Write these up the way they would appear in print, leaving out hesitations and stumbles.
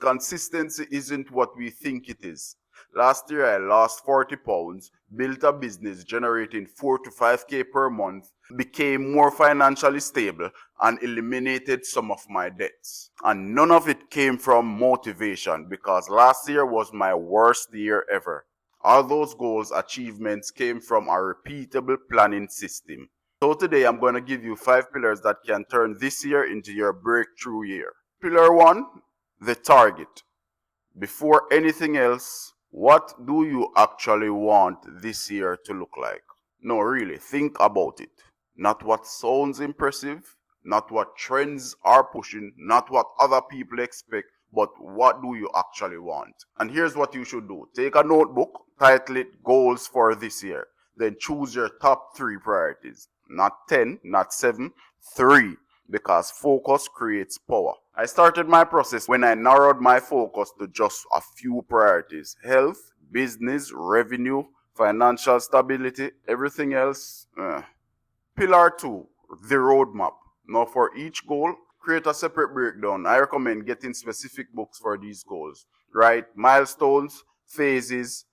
consistency isn't what we think it is. Last year I lost 40 pounds, built a business generating 4 to 5k per month, became more financially stable, and eliminated some of my debts. And none of it came from motivation, because last year was my worst year ever. All those goals, achievements came from a repeatable planning system. So today I'm going to give you 5 pillars that can turn this year into your breakthrough year. Pillar 1, the target. Before anything else, what do you actually want this year to look like? No, really, think about it. Not what sounds impressive, not what trends are pushing, not what other people expect, but what do you actually want? And here's what you should do. Take a notebook, title it Goals for this year. Then choose your top 3 priorities. Not 10, not 7, 3. Because focus creates power. I started my process when I narrowed my focus to just a few priorities: health, business, revenue, financial stability, everything else. Pillar 2, the roadmap. Now for each goal, create a separate breakdown. I recommend getting specific books for these goals. Write milestones, phases,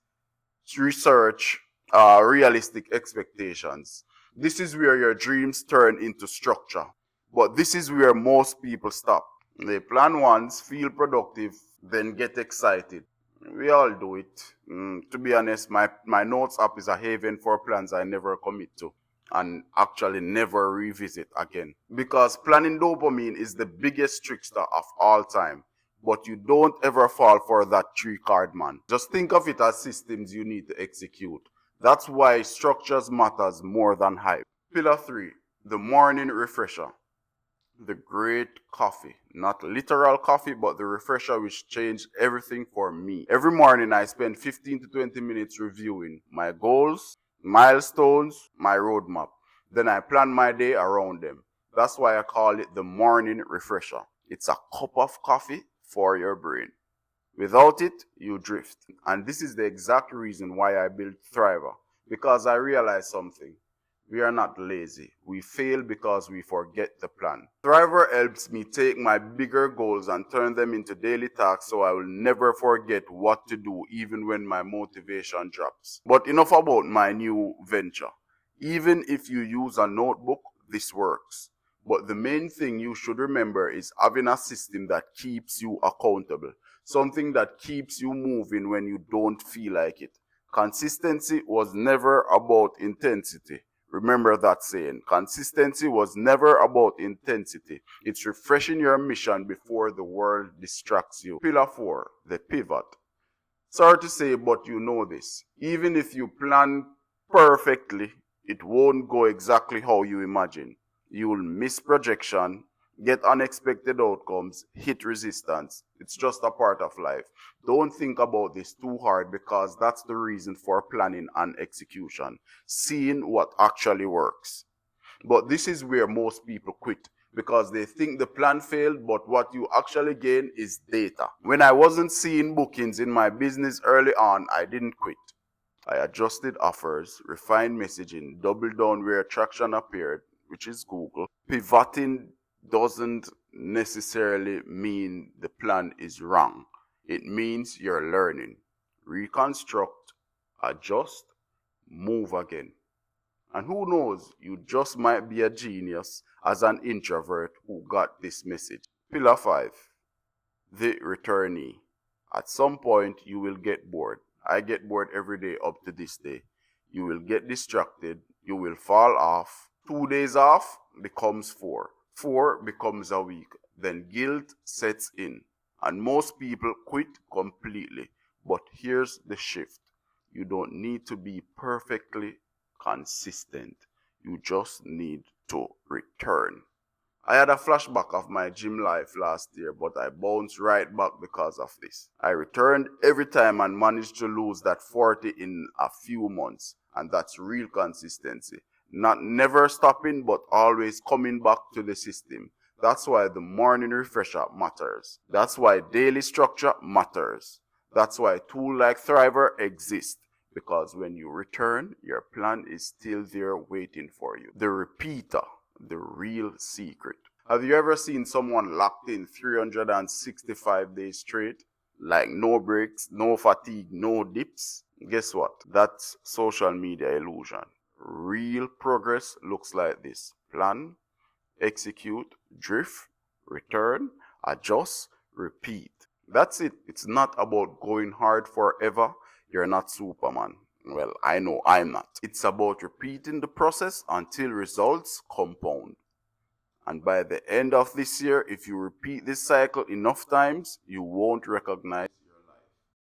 research, realistic expectations. This is where your dreams turn into structure. But this is where most people stop. They plan once, feel productive, then get excited. We all do it. To be honest, my notes app is a haven for plans I never commit to and actually never revisit again. Because planning dopamine is the biggest trickster of all time. But you don't ever fall for that 3-card man. Just think of it as systems you need to execute. That's why structures matters more than hype. Pillar 3, the morning refresher. The great coffee. Not literal coffee, but the refresher which changed everything for me. Every morning I spend 15 to 20 minutes reviewing my goals, milestones, my roadmap. Then I plan my day around them. That's why I call it the morning refresher. It's a cup of coffee for your brain. Without it, you drift. And this is the exact reason why I built Thriver. Because I realized something. We are not lazy. We fail because we forget the plan. Thriver helps me take my bigger goals and turn them into daily tasks so I will never forget what to do even when my motivation drops. But enough about my new venture. Even if you use a notebook, this works. But the main thing you should remember is having a system that keeps you accountable. Something that keeps you moving when you don't feel like it. Consistency was never about intensity. Remember that saying. Consistency was never about intensity. It's refreshing your mission before the world distracts you. Pillar 4, the pivot. Sorry to say, but you know this. Even if you plan perfectly, it won't go exactly how you imagine. You will miss projection, get unexpected outcomes, hit resistance. It's just a part of life. Don't think about this too hard, because that's the reason for planning and execution. Seeing what actually works. But this is where most people quit, because they think the plan failed, but what you actually gain is data. When I wasn't seeing bookings in my business early on, I didn't quit. I adjusted offers, refined messaging, doubled down where traction appeared, which is Google. Pivoting doesn't necessarily mean the plan is wrong. It means you're learning. Reconstruct, adjust, move again. And who knows, you just might be a genius as an introvert who got this message. Pillar 5, the returnee. At some point, you will get bored. I get bored every day up to this day. You will get distracted. You will fall off. 2 days off becomes 4. 4 becomes a week. Then guilt sets in. And most people quit completely. But here's the shift. You don't need to be perfectly consistent. You just need to return. I had a flashback of my gym life last year, but I bounced right back because of this. I returned every time and managed to lose that 40 in a few months. And that's real consistency. Not never stopping, but always coming back to the system. That's why the morning refresher matters. That's why daily structure matters. That's why a tool like Thriver exists. Because when you return, your plan is still there waiting for you. The repeater, the real secret. Have you ever seen someone locked in 365 days straight? Like no breaks, no fatigue, no dips? Guess what? That's social media illusion. Real progress looks like this: plan, execute, drift, return, adjust, repeat. That's it. It's not about going hard forever. You're not Superman. Well, I know I'm not. It's about repeating the process until results compound. And by the end of this year, if you repeat this cycle enough times, you won't recognize